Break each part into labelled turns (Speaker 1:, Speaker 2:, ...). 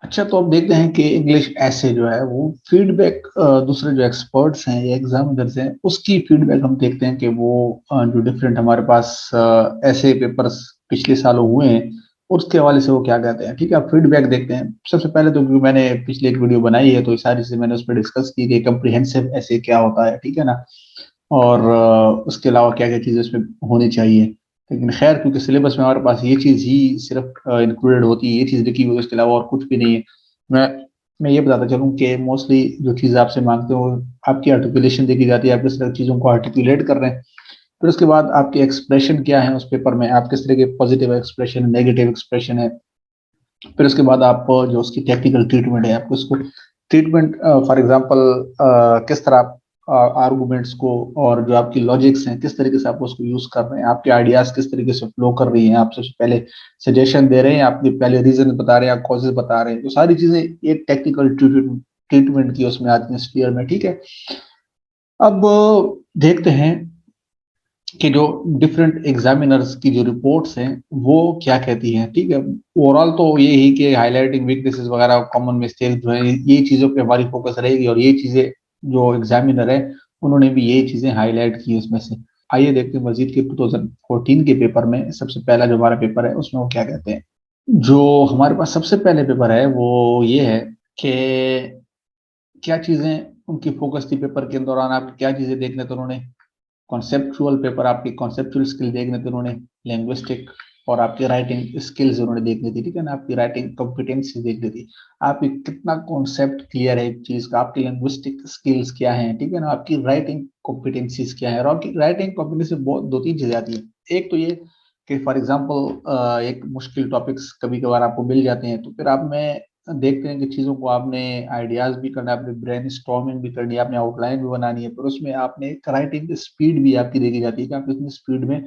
Speaker 1: अच्छा, तो अब देखते हैं कि इंग्लिश ऐसे जो है वो फीडबैक दूसरे जो एक्सपर्ट्स हैं या एग्जामिनर्स हैं उसकी फीडबैक हम देखते हैं कि वो जो डिफरेंट हमारे पास ऐसे पेपर्स पिछले सालों हुए हैं उसके हवाले से वो क्या कहते हैं। ठीक है, अब फीडबैक देखते हैं। सबसे पहले तो क्योंकि मैंने पिछले एक वीडियो बनाई है तो ये सारी चीजें मैंने उस पर डिस्कस की कि कम्प्रिहेंसिव ऐसे क्या होता है, ठीक है ना, और उसके अलावा क्या-क्या चीज़ें उसमें होनी चाहिए। लेकिन ख़ैर क्योंकि सिलेबस में हमारे पास ये चीज़ ही सिर्फ़ इंक्लूडेड होती है, ये चीज़ लिखी हुई है, उसके अलावा और कुछ भी नहीं है। मैं मैं ये बताता चलूँ कि मोस्टली जो चीज़ आपसे माँगते हैं वो आपकी आर्टिकुलेशन देखी जाती है, आप किस तरह चीज़ों को आर्टिकुलेट कर रहे हैं। फिर उसके बाद आपके एक्सप्रेशन क्या है उस पेपर में, आप किस तरह के पॉज़िटिव एक्सप्रेशन, नेगेटिव एक्सप्रेशन है। फिर उसके बाद आप जो उसकी टेक्निकल ट्रीटमेंट है, आपको उसको ट्रीटमेंट फॉर एग्जांपल किस तरह आप आर्गुमेंट्स को और जो आपकी लॉजिक्स हैं, किस तरीके से आप उसको यूज़ कर रहे हैं, आपके आइडियाज़ किस तरीके से फ्लो कर रही हैं, आप सबसे पहले सजेशन दे रहे हैं, आपके पहले रीज़न बता रहे हैं, आप कॉजेज़ बता रहे हैं। तो सारी चीज़ें एक टेक्निकल ट्रीटमेंट की उसमें आती हैं स्फीयर में, ठीक है? अब देखते हैं कि जो डिफरेंट एग्जामिनर्स की जो रिपोर्ट्स हैं वो क्या कहती हैं, ठीक है। ओवरऑल तो ये ही कि हाइलाइटिंग वीकनेसेस वगैरह कॉमन मिस्टेक्स जो है ये चीज़ों पे हमारी फोकस रहेगी और ये चीज़ें जो एग्जामिनर है उन्होंने भी ये चीज़ें हाईलाइट की उसमें से। आइए देखते हैं मजीद के 2014 के पेपर में सबसे पहला जो हमारा पेपर है उसमें वो क्या कहते हैं। जो हमारे पास सबसे पहले पेपर है वो ये है कि क्या चीज़ें उनकी फोकस थी पेपर के दौरान, आपकी क्या चीज़ें देखने तो उन्होंने कॉन्सेप्चुअल पेपर, आपकी कॉन्सेप्चुअल स्किल देखने थे उन्होंने, लिंग्विस्टिक और आपकी राइटिंग स्किल्स उन्होंने देखनी थी, ठीक है ना, आपकी राइटिंग कॉम्पिटेंसी देखनी थी, आपकी कितना कॉन्सेप्ट क्लियर है एक चीज का, आपकी लिंग्विस्टिक स्किल्स क्या है, ठीक है ना, आपकी राइटिंग कॉम्पिटेंसीज क्या है। और आपकी राइटिंग कॉम्पिटेंसी बहुत दो तीन चीजें आती है। एक तो ये कि फॉर एग्जाम्पल एक मुश्किल टॉपिक्स कभी कभार आपको मिल जाते हैं तो फिर आप में देखते हैं कि चीज़ों को आपने आइडियाज़ भी करना है, आपने ब्रेन स्टॉर्मिंग भी करनी है, आपने आउटलाइन भी बनानी है, फिर उसमें आपने एक राइटिंग स्पीड भी आपकी देखी जाती है कि आप कितनी स्पीड में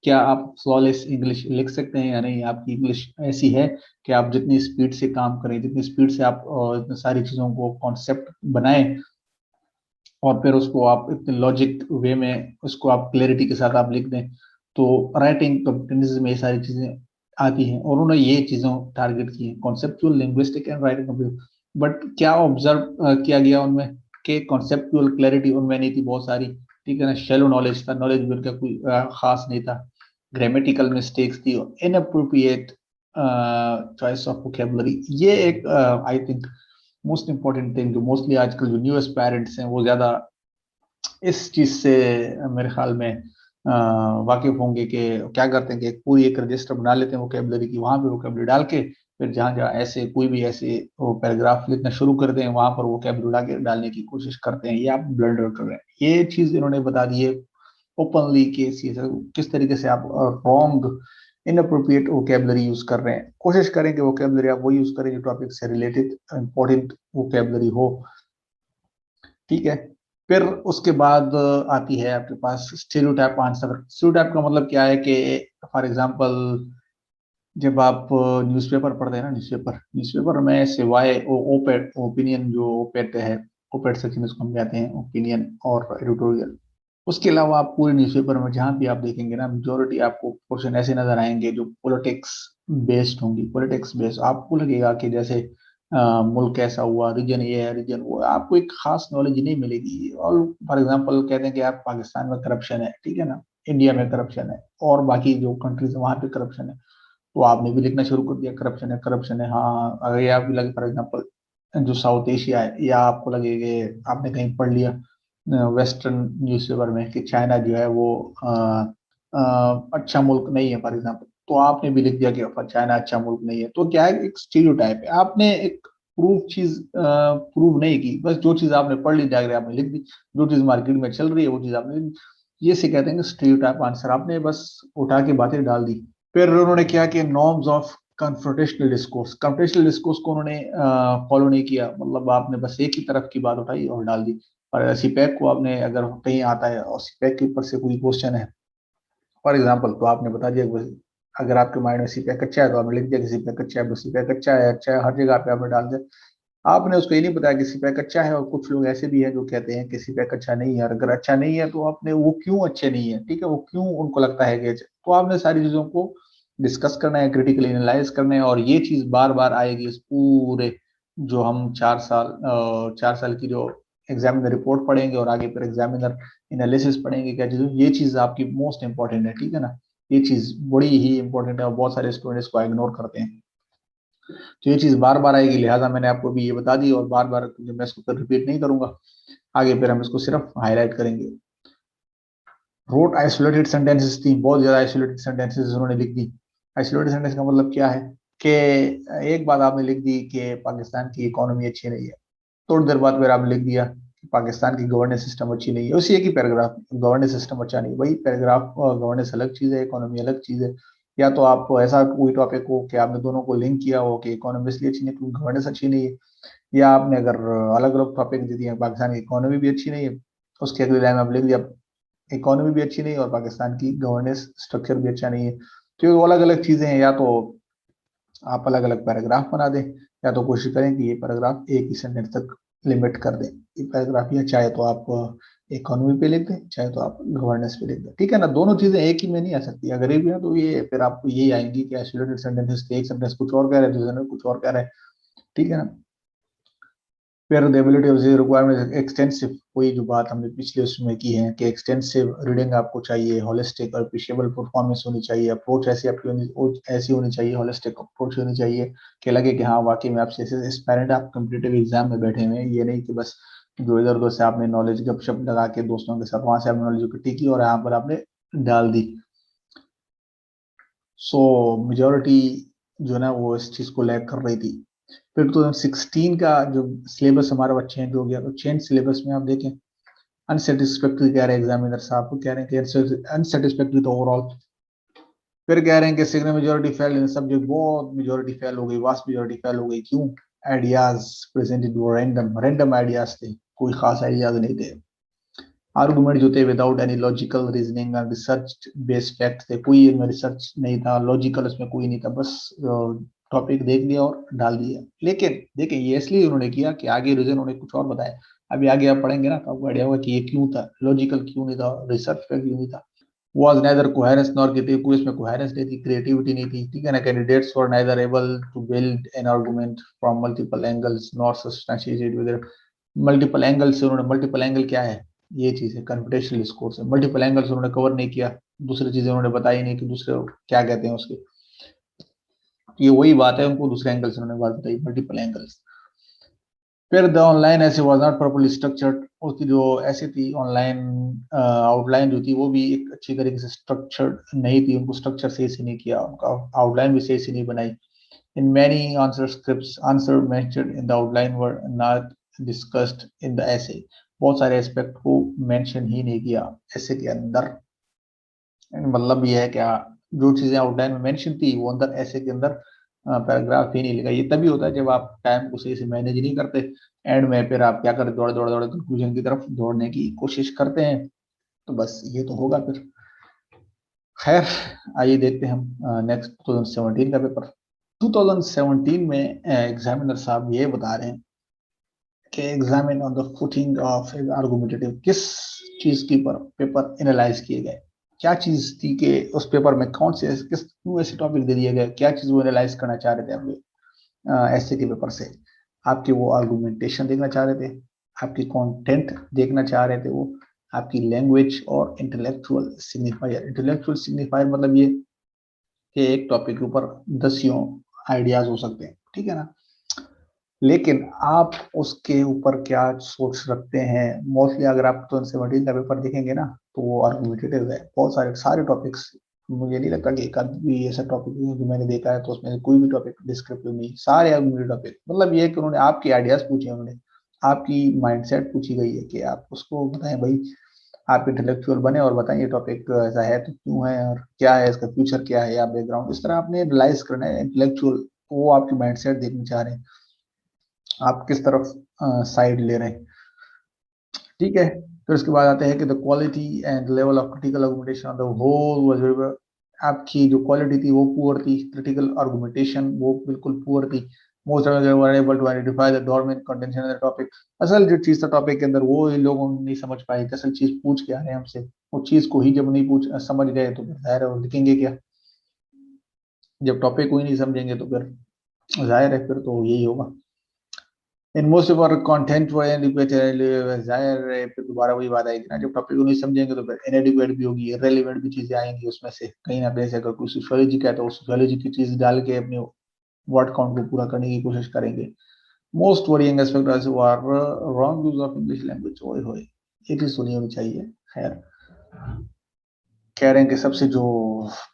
Speaker 1: क्या आप फ्लॉलेस इंग्लिश लिख सकते हैं या नहीं, आपकी इंग्लिश ऐसी है कि आप जितनी स्पीड से काम करें, जितनी स्पीड से आप इतनी सारी चीज़ों को कॉन्सेप्ट बनाएं और फिर उसको आप इतने लॉजिक वे में उसको आप क्लैरिटी के साथ आप लिख दें। तो राइटिंग कॉम्पिटेंसीज में ये सारी चीज़ें आती हैं और उन्होंने ये चीज़ों टारगेट की हैं, conceptual, linguistic and writing competency. But क्या ऑब्जर्व किया गया उनमें कि कॉन्सेप्चुअल क्लैरिटी उनमें नहीं थी बहुत सारी, ठीक है ना, शैलो नॉलेज था, नॉलेज भी उनका कोई खास नहीं था, ग्रामेटिकल मिस्टेक्स थी, इनअप्रोप्रिएट चॉइस ऑफ वोकेबलरी। ये एक I think most important thing जो मोस्टली आजकल जो न्यूएस्ट पेरेंट्स हैं वो ज्यादा इस चीज से मेरे ख्याल में वाकिफ होंगे कि क्या करते हैं कि पूरी एक रजिस्टर बना लेते हैं वोकेबलरी की, वहां पे वोकेबलरी डाल के फिर जहां जहां ऐसे कोई भी ऐसे वो पैराग्राफ लिखना शुरू कर दें वहां पर वोकेबलरी डालने की कोशिश करते हैं। ये आप ब्लंडर कर रहे हैं, ये चीज इन्होंने बता दी है ओपनली कि किस तरीके से आप रॉन्ग इनअप्रोप्रिएट वोकेबलरी यूज कर रहे हैं। कोशिश करें कि वोकेबलरी आप वो यूज करें जो टॉपिक से रिलेटेड इंपॉर्टेंट वोकेबलरी हो, ठीक है। फिर उसके बाद आती है आपके पास स्टेरियोटाइप आंसर। स्टेरियोटाइप का मतलब क्या है कि फॉर एग्जांपल जब आप न्यूज़पेपर पढ़ते हैं ना, न्यूज़पेपर न्यूज़पेपर में सिवाय ओपेड ओपिनियन जो ओपेड है, ओपेड सेक्शन इसको हम कहते हैं, ओपिनियन और एडिटोरियल, उसके अलावा आप पूरे न्यूज़पेपर में जहां भी आप देखेंगे ना मेजोरिटी आपको पोर्शन ऐसे नजर आएंगे जो पॉलिटिक्स बेस्ड होंगी, पॉलिटिक्स बेस्ड। आपको लगेगा कि जैसे मुल्क कैसा हुआ, रीजन ये है, रीजन वो है, आपको एक खास नॉलेज नहीं मिलेगी। और फॉर एग्जांपल कहते हैं कि आप पाकिस्तान में करप्शन है, ठीक है ना, इंडिया में करप्शन है और बाकी जो कंट्रीज है वहां पे करप्शन है, तो आपने भी लिखना शुरू कर दिया करप्शन है, करप्शन है। हाँ, अगर ये आपको लगे फॉर एग्जांपल जो साउथ एशिया है, या आपको लगे कि आपने कहीं पढ़ लिया वेस्टर्न न्यूज़पेपर में कि चाइना जो है वो अच्छा मुल्क नहीं है फॉर एग्जांपल, तो आपने भी लिख दिया कि चाइना अच्छा मुल्क नहीं है। तो क्या है, एक स्टीरियोटाइप है, आपने एक प्रूफ चीज प्रूव नहीं की, बस जो चीज आपने पढ़ ली डायग्राम आपने लिख दी, जो चीज मार्केट में चल रही है वो चीज आपने लिख दी। ये से कहते हैं स्टीरियोटाइप आंसर, आपने बस उठा के बातें डाल दी। फिर उन्होंने क्या किया, नॉर्म्स ऑफ कन्फ्रोंटेशनल डिस्कोर्स, कन्फ्रोंटेशनल डिस्कोर्स को उन्होंने फॉलो नहीं किया, मतलब आपने बस एक ही तरफ की बात उठाई और डाल दी। और सीपैक को आपने अगर कहीं आता है और सीपैक के ऊपर से कोई क्वेश्चन है फॉर एग्जाम्पल, तो आपने बता दिया कि अगर आपके माइंड में सीपैक अच्छा है तो आपने लिख दिया कि सीपैक अच्छा है, बस सीपैक अच्छा है हर जगह पे आपने डाल दिया। आपने उसको ये नहीं बताया कि सीपैक अच्छा है। और कुछ लोग ऐसे भी हैं जो कहते हैं कि सीपैक अच्छा नहीं है, और अगर अच्छा नहीं है तो आपने वो क्यों अच्छे नहीं है, ठीक है, वो क्यों उनको लगता है कि तो आपने सारी चीजों को डिस्कस करना है, क्रिटिकली एनालाइज करना है, और ये चीज बार बार आएगी इस पूरे जो हम 4 साल की जो एग्जामिनर रिपोर्ट पढ़ेंगे और आगे फिर एग्जामिनर एनालिसिस पढ़ेंगे, क्या चीज़, ये चीज़ आपकी मोस्ट इंपॉर्टेंट है, ठीक है ना। ये चीज़ बड़ी ही इंपॉर्टेंट है और बहुत सारे स्टूडेंट्स को इग्नोर करते हैं। तो ये चीज़ बार बार आएगी, लिहाजा मैंने आपको भी ये बता दी और बार बार मैं इसको फिर रिपीट नहीं करूंगा। आगे फिर हम इसको सिर्फ हाईलाइट करेंगे। रोट आइसोलेटेड सेंटेंसेस थी, बहुत ज्यादा आइसोलेटेड सेंटेंसेस उन्होंने लिख दी। आइसोलेटेड सेंटेंस का मतलब क्या है कि एक बात आपने लिख दी कि पाकिस्तान की इकोनॉमी अच्छी नहीं है, थोड़ी देर बाद फिर आपने लिख दिया कि पाकिस्तान की गवर्नेंस सिस्टम अच्छी नहीं है, उसी एक ही पैराग्राफ, गवर्नेंस सिस्टम अच्छा नहीं है। वही पैराग्राफ, गवर्नेंस अलग चीज है, इकोनॉमी अलग चीज है। या तो आप ऐसा कोई टॉपिक हो कि आपने दोनों को लिंक किया हो कि इकोनॉमी इसलिए अच्छी नहीं क्योंकि गवर्नेंस अच्छी नहीं है, या आपने अगर अलग अलग टॉपिक दे दिए, पाकिस्तान की इकोनॉमी भी अच्छी नहीं है, उसके अगली लाइन में आप लिख दिया इकोनॉमी भी अच्छी नहीं है और पाकिस्तान की गवर्नेंस स्ट्रक्चर भी अच्छा नहीं है। तो ये अलग अलग चीजें हैं, या तो आप अलग अलग पैराग्राफ बना दें, या तो कोशिश करें कि ये पैराग्राफ एक ही सेंटेंस तक लिमिट कर दें। ये पैराग्राफ, या चाहे तो आप इकोनॉमी पे लिख दें, चाहे तो आप गवर्नेंस पे लिख दें, ठीक है ना। दोनों चीजें एक ही में नहीं आ सकती, अगर एक भी है तो ये फिर आपको यही आएंगी कि आइसोलेटेड सेंटेंसेस, एक सेंटेंस कुछ और कह रहे हैं, दूसरे सेंटेंस कुछ और कह रहे हैं, ठीक है ना। फिर the ability of the requirement extensive, वही जो बात हमने पिछले उसमें की है कि एक्सटेंसिव रीडिंग आपको चाहिए, होलिस्टिक और अप्रिशिएबल परफॉर्मेंस होनी चाहिए, अप्रोच ऐसी आपकी ऐसी होनी चाहिए, होलिस्टिक अप्रोच होनी चाहिए कि लगे कि हाँ वाकई में आपसे एस्पायरेंट आप कम्पिटेटिव एग्जाम में बैठे हुए हैं, ये नहीं कि बस जो इधर उधर से आपने नॉलेज गपशप लगा के दोस्तों के साथ वहां से आपने नॉलेज इकट्ठी की और यहाँ पर आपने डाल दी। सो मेजोरिटी जो है ना वो इस चीज को लैग कर रही थी। फिर 2016 का जो सिलेबस हमारा बच्चे हैं जो गया, तो चेंज सिलेबस में आप देखें अनसेटिस्फैक्ट्री कह रहे हैं एग्जामिनर साहब, कह रहे हैं कि अनसेटिस्फैक्ट्री तो ओवरऑल। फिर कह रहे हैं कि सिग्नल मेजोरिटी फेल इन सब्जेक्ट, बहुत मेजोरिटी फेल हो गई, वास्ट मेजोरिटी फेल हो गई, क्यों? आइडियाज प्रेजेंटेड वो रैंडम रैंडम आइडियाज थे, कोई खास आइडियाज नहीं थे। आर्गुमेंट जो थे विदाउट एनी लॉजिकल रीजनिंग और रिसर्च बेस्ड फैक्ट थे, कोई इनमें रिसर्च नहीं था, लॉजिकल उसमें कोई नहीं था, बस टॉपिक देख लिया और डाल दिया। लेकिन देखिए ये इसलिए उन्होंने किया कि आगे रीजन उन्होंने कुछ और बताया। अभी आगे आप पढ़ेंगे ना तो आपको आइडिया होगा कि ये क्यों था, लॉजिकल क्यों नहीं था, रिसर्च पे क्यों नहीं था। was neither coherence nor creative, कोई इसमें coherence नहीं थी, creativity नहीं थी, ठीक है ना। candidates were neither able to build an argument from multiple angles nor substantiate it with multiple angles से उन्होंने, multiple angle क्या है, ये चीज है कंप्यूटेशनल स्कोर से, मल्टीपल एंगल्स उन्होंने कवर नहीं किया, दूसरी चीजें उन्होंने बताई नहीं कि दूसरे क्या कहते हैं उसके, ये वही बात है, उनको दूसरे एंगल से उन्होंने बात बताई, मल्टीपल एंगल्स। फिर द ऑनलाइन ऐसे वाज नॉट प्रॉपर्ली स्ट्रक्चर्ड, उसकी जो ऐसी थी ऑनलाइन आउटलाइन जो थी वो भी एक अच्छी तरीके से स्ट्रक्चर्ड नहीं थी, उनको स्ट्रक्चर सही से नहीं किया, उनका आउटलाइन भी सही से नहीं बनाई। In many answer scripts answer mentioned in the outline were not discussed in the ऐसे, बहुत सारे एस्पेक्ट को मेंशन ही नहीं किया ऐसे के अंदर। मतलब ये है क्या, जो चीजें आउटलाइन में मेंशन थी वो अंदर ऐसे के अंदर पैराग्राफ ही नहीं लिखा। ये तभी होता है जब आप टाइम को सही से मैनेज नहीं करते, एंड में फिर आप क्या करते, दौड़ दौड़ दौड़ कंक्लूजन की तरफ दौड़ने की कोशिश करते हैं, तो बस ये तो होगा फिर। खैर, आइए देखते हैं हम नेक्स्ट 2017 का पेपर। 2017 में एग्जामिनर साहब ये बता रहे हैं कि examine on the footing of argumentative, किस चीज की पर पेपर एनालाइज किए गए, क्या चीज थी कि उस पेपर में कौन से किस क्यों ऐसे टॉपिक दे दिए गए, क्या चीज वो एनालाइज करना चाह रहे थे आपके ऐसे के पेपर से। आपकी वो आर्गुमेंटेशन देखना चाह रहे थे, आपकी कंटेंट देखना चाह रहे थे वो, आपकी लैंग्वेज और इंटेलेक्चुअल सिग्निफायर। इंटेलेक्चुअल सिग्निफायर मतलब ये कि एक टॉपिक के ऊपर दसियों आइडियाज हो सकते हैं, ठीक है ना, लेकिन आप उसके ऊपर क्या सोच रखते हैं। मोस्टली अगर आप 2017 का पेपर देखेंगे ना तो वो आर्गुमेंटेटिव है, बहुत सारे सारे टॉपिक्स, मुझे नहीं लगता कि एक आध भी ऐसा टॉपिक जो मैंने देखा है तो उसमें कोई भी टॉपिक डिस्क्रिप्टिव नहीं, सारे आर्गुमेंटेटिव टॉपिक। मतलब ये है कि उन्होंने आपके आइडियाज पूछे, उन्होंने आपकी माइंडसेट पूछी गई है कि आप उसको बताएं भाई, आप इंटेलेक्चुअल बने और बताएं ये टॉपिक ऐसा है तो क्यों है और क्या है इसका फ्यूचर, क्या है या बैकग्राउंड, इस तरह आपने एनालाइज करना है इंटेलेक्चुअल, वो आपकी माइंडसेट देखना चाह रहे हैं, आप किस तरफ साइड ले रहे हैं, ठीक है। फिर उसके बाद आते हैं कि the quality and level of critical argumentation of the whole was very, आपकी जो क्वालिटी थी वो पुअर थी, क्रिटिकल आर्गुमेंटेशन वो बिल्कुल पुअर थी। Most of them were able to identify the dormant contention in the topic, असल जो चीज था टॉपिक के अंदर वो इन लोगों नहीं समझ पाए कि असल चीज पूछ क्या रहे हैं हमसे, वो चीज को ही जब नहीं पूछ समझ गए तो फिर जाहिर है वो लिखेंगे क्या, जब टॉपिक को ही नहीं समझेंगे तो फिर जाहिर है फिर तो यही होगा। In most of our content वो इनएडिक्वेट जाहिर है, फिर दोबारा वही बात आएगी ना, जब टॉपिक को नहीं समझेंगे तो फिर इनएडिक्वेट भी होगी, इररिलेवेंट भी चीजें आएंगी उसमें से कहीं ना कहीं से। अगर कोई सोशियोलॉजी का है तो सोशियोलॉजी की चीज डाल के अपने वर्ड काउंट को पूरा करने की कोशिश करेंगे। Most worrying aspect are wrong use of English language. ओए होए, ये चीज सुनी होनी चाहिए। खैर, कह रहे हैं कि सबसे जो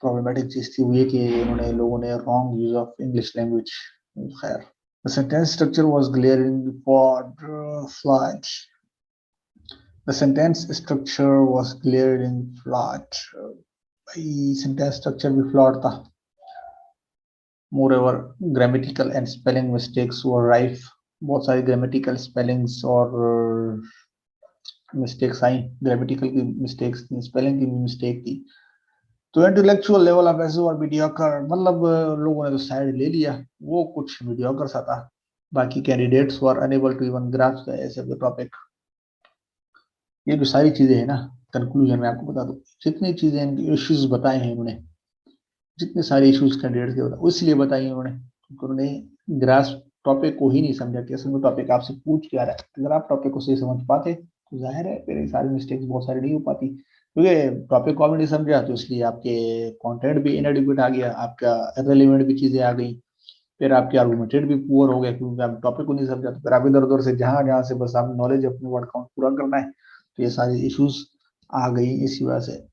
Speaker 1: प्रॉब्लमेटिक चीज थी वो ये कि उन्होंने लोगों ने wrong use of English language. खैर, the sentence structure was glaring flawed. The sentence structure was glaring flawed. भाई सेंटेंस स्ट्रक्चर भी फ्लॉड था। Moreover, grammatical and spelling mistakes were rife. बहुत सारी ग्रामेटिकल स्पेलिंग्स और मिस्टेक्स आई। ग्रामेटिकल की mistakes थी, spelling की भी मिस्टेक थी। तो इंटेलेक्चुअल लेवल ऑफ एसो और मीडियोकर, मतलब लोगों ने तो साइड ले लिया, वो कुछ मीडियोकर सा था। बाकी candidates were unable to even grasp the essay of the topic. ये जो सारी चीजें हैं ना, कंक्लूजन में आपको बता दूं, जितनी चीजें इनके इश्यूज बताए हैं उन्होंने, जितने सारे इश्यूज कैंडिडेट के बताए इसलिए बताई उन्होंने क्योंकि उन्होंने ग्रास्प टॉपिक को ही नहीं समझा कि असल में टॉपिक आपसे पूछ क्या रहा है। अगर आप टॉपिक को सही समझ पाते तो जाहिर है फिर सारी मिस्टेक्स बहुत सारी नहीं हो पाती, क्योंकि टॉपिक को आपने नहीं समझा तो इसलिए आपके कंटेंट भी इनएडिक्वेट आ गया, आपका इररिलेवेंट भी चीजें आ गई, फिर आपके आर्गुमेंटेड भी पुअर हो गया क्योंकि आप टॉपिक को नहीं समझा। तो फिर आप इधर उधर से जहां जहां से बस आपने नॉलेज अपने वर्ड काउंट पूरा करना है, तो ये सारी इश्यूज आ गई इसी वजह से।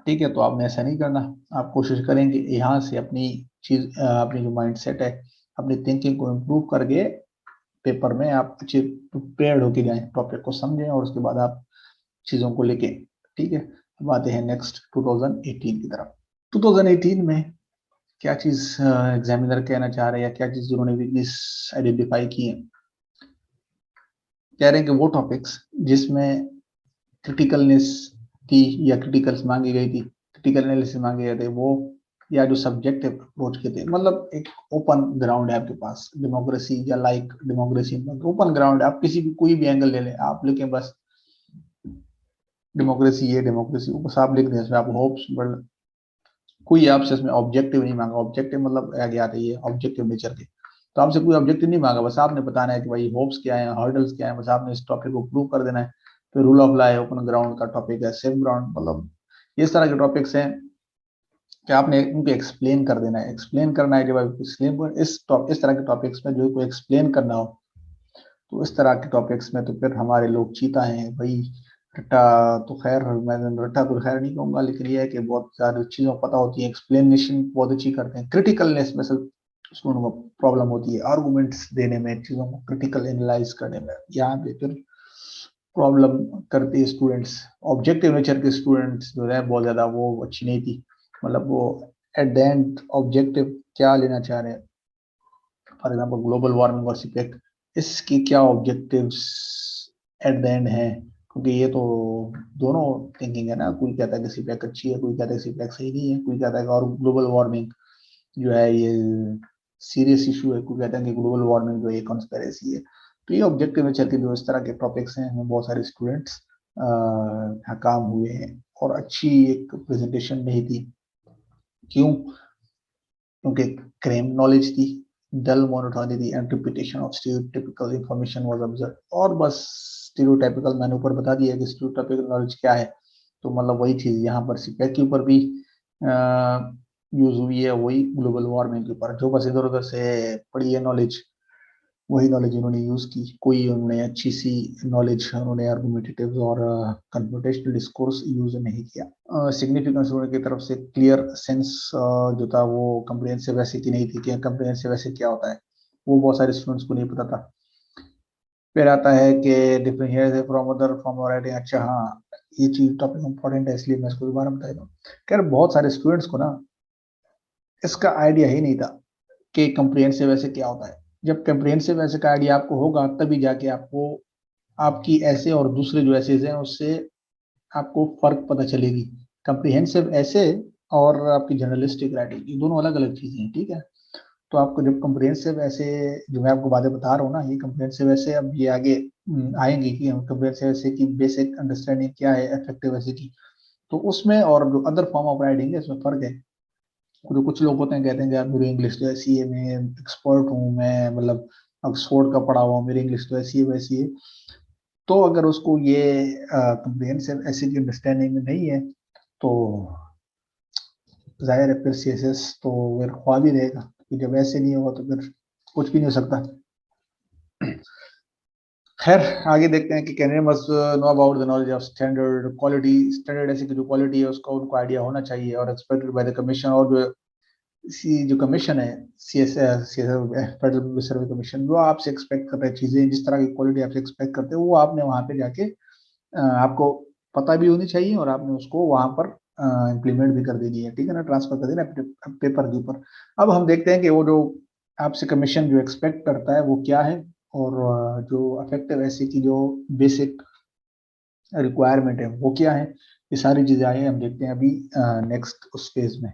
Speaker 1: ठीक है, तो आपने ऐसा नहीं करना। आप कोशिश करेंगे यहाँ से अपनी चीज अपनी जो माइंड सेट है, अपनी थिंकिंग को इम्प्रूव करके पेपर में आप अच्छे प्रिपेयर्ड होके जाएं, टॉपिक को समझें और उसके बाद आप चीजों को लेके। ठीक है, अब आते हैं नेक्स्ट 2018 की तरफ। 2018 में क्या चीज एग्जामिनर कहना चाह रहे हैं या क्या चीज उन्होंने वीकनेस आइडेंटिफाई की है। कह रहे हैं कि वो टॉपिक्स जिसमें क्रिटिकलनेस थी या क्रिटिकल्स मांगी गई थी, क्रिटिकल एनालिसिस मांगे गए थे वो, या जो सब्जेक्टिव अप्रोच के थे, मतलब एक ओपन ग्राउंड है आपके पास, डेमोक्रेसी या लाइक डेमोक्रेसी, ओपन ग्राउंड है, आप किसी भी कोई भी एंगल ले लें आप, लेकिन बस डेमोक्रेसी ये डेमोक्रेसी बस आप लिख दें, इसमें आप होप्स कोई आपसे इसमें ऑब्जेक्टिव नहीं मांगा। ऑब्जेक्टिव मतलब आगे आते ही ऑब्जेक्टिव नेचर के, तो आपसे कोई ऑब्जेक्टिव नहीं मांगा, बस आपने बताना है कि भाई होप्स क्या है, हर्डल्स क्या है, बस आपने इस टॉपिक को प्रूव कर देना है। फिर रूल ऑफ लॉ है, ओपन ग्राउंड का टॉपिक है, सेफ ग्राउंड, मतलब इस तरह के टॉपिक्स हैं कि आपने उनको एक्सप्लेन कर देना है। एक्सप्लेन करना है, जब आप एक्सप्लेन इस तरह के टॉपिक्स में जो कोई एक्सप्लेन करना हो, तो इस तरह के टॉपिक्स में तो फिर हमारे लोग चीता हैं भाई। रट्टा तो खैर, मैं रट्टा तो खैर नहीं कहूंगा, लेकिन ये है कि बहुत सारी चीज़ों को पता होती है, एक्सप्लेनेशन बहुत अच्छी करते हैं। क्रिटिकलनेस में सिर्फ उसको प्रॉब्लम होती है आर्गुमेंट्स देने में, चीज़ों को क्रिटिकल एनालाइज करने में, यहाँ पे फिर प्रॉब्लम करते हैं स्टूडेंट्स। ऑब्जेक्टिव नेचर के स्टूडेंट्स जो है बहुत ज़्यादा वो अच्छी नहीं थी, मतलब वो एट द एंड ऑब्जेक्टिव क्या लेना चाह रहे हैं, फॉर एग्जाम्पल ग्लोबल वार्मिंग और सीपेक, इसके क्या ऑब्जेक्टिव्स एट द एंड है, क्योंकि ये तो दोनों थिंकिंग है ना, कोई कहता है कि सीपेक अच्छी है, कोई कहता है सीपेक सही नहीं है, कोई कहता है कि और ग्लोबल वार्मिंग जो है ये सीरियस इशू है, कोई कहता है कि ग्लोबल वार्मिंग जो है ये कॉन्स्पिरेसी है। तो ये ऑब्जेक्टिव नेचर के जो इस तरह के टॉपिक्स हैं, हमें बहुत सारे स्टूडेंट्स नाकाम हुए हैं और अच्छी एक प्रेजेंटेशन नहीं थी। क्यों? क्योंकि क्रेम नॉलेज थी, डल मोनोटोनी थी and repetition of stereotypical information was observed. और बस स्टीरियोटाइपिकल मैंने ऊपर बता दिया कि स्टीरियोटाइपिकल नॉलेज क्या है, तो मतलब वही चीज यहाँ पर सीपैक के ऊपर भी यूज हुई है, वही ग्लोबल वार्मिंग के ऊपर, जो बस इधर उधर से पड़ी है नॉलेज, वही नॉलेज उन्होंने यूज की। कोई उन्होंने अच्छी सी नॉलेज उन्होंने आर्गुमेंटेटिव और कन्वर्टेशनल डिस्कोर्स यूज नहीं किया। सिग्निफिकेंस उन्होंने की तरफ से क्लियर सेंस जो था वो कम्प्रिहेंसिव ऐसे की नहीं थी कि कम्प्रिहेंसिव ऐसे क्या होता है, वो बहुत सारे स्टूडेंट्स को नहीं पता था। फिर आता है कि differentiate from other form of writing. अच्छा हाँ, ये चीज टॉपिक इंपॉर्टेंट है इसलिए मैं इसको दोबारा बता दूँ। खैर, बहुत सारे स्टूडेंट्स को ना इसका आइडिया ही नहीं था कि कम्प्रिहेंसिव ऐसे क्या होता है। जब कम्प्रिहेंसिव ऐसे का आइडिया आपको होगा तभी जाके आपको आपकी ऐसे और दूसरे जो ऐसे हैं उससे आपको फर्क पता चलेगी। कम्प्रिहेंसिव ऐसे और आपकी जर्नलिस्टिक राइटिंग, ये दोनों अलग अलग चीजें हैं। ठीक है, तो आपको जब कम्प्रिहेंसिव ऐसे, जो मैं आपको बातें बता रहा हूँ ना, ये कम्प्रिहेंसिव ऐसे अब ये आगे आएंगी कि कम्प्रिहेंसिव ऐसे की बेसिक अंडरस्टैंडिंग क्या है, इफेक्टिव ऐसे की, तो उसमें और जो अदर फॉर्म ऑफ राइटिंग है इसमें फर्क है। जो कुछ लोग होते हैं कहते हैं यार मेरी इंग्लिश तो ऐसी है, मैं एक्सपर्ट हूँ, मैं मतलब ऑक्सफोर्ड का पढ़ा हुआ, मेरी इंग्लिश तो ऐसी है वैसी है, तो अगर उसको ये कम्प्रिहेंसिव ऐसे की अंडरस्टैंडिंग में नहीं है, तो जाहिर है फिर सीएसएस तो फिर ख्वाब ही रहेगा, कि जब ऐसे नहीं होगा तो फिर कुछ भी नहीं हो सकता। खैर आगे देखते हैं कि candidate must know about the knowledge of standard quality, standard ऐसे की जो क्वालिटी है उसका उनको आइडिया होना चाहिए, और एक्सपेक्टेड बाय द कमीशन, और जो कमीशन है फेडरल सर्वे कमीशन, जो आपसे एक्सपेक्ट कर रहे चीजें, जिस तरह की क्वालिटी आपसे एक्सपेक्ट करते हैं, वो आपने वहां पे जाके आपको पता भी होनी चाहिए, और आपने उसको वहां पर इम्प्लीमेंट भी कर देनी है, ठीक है ना, ट्रांसफर कर देना पेपर के ऊपर। अब हम देखते हैं कि वो जो आपसे कमीशन जो एक्सपेक्ट करता है वो क्या है, और जो अफेक्टिव ऐसे की जो बेसिक रिक्वायरमेंट है वो क्या है, ये सारी चीजें आई हैं, हम देखते हैं अभी नेक्स्ट उस फेज में।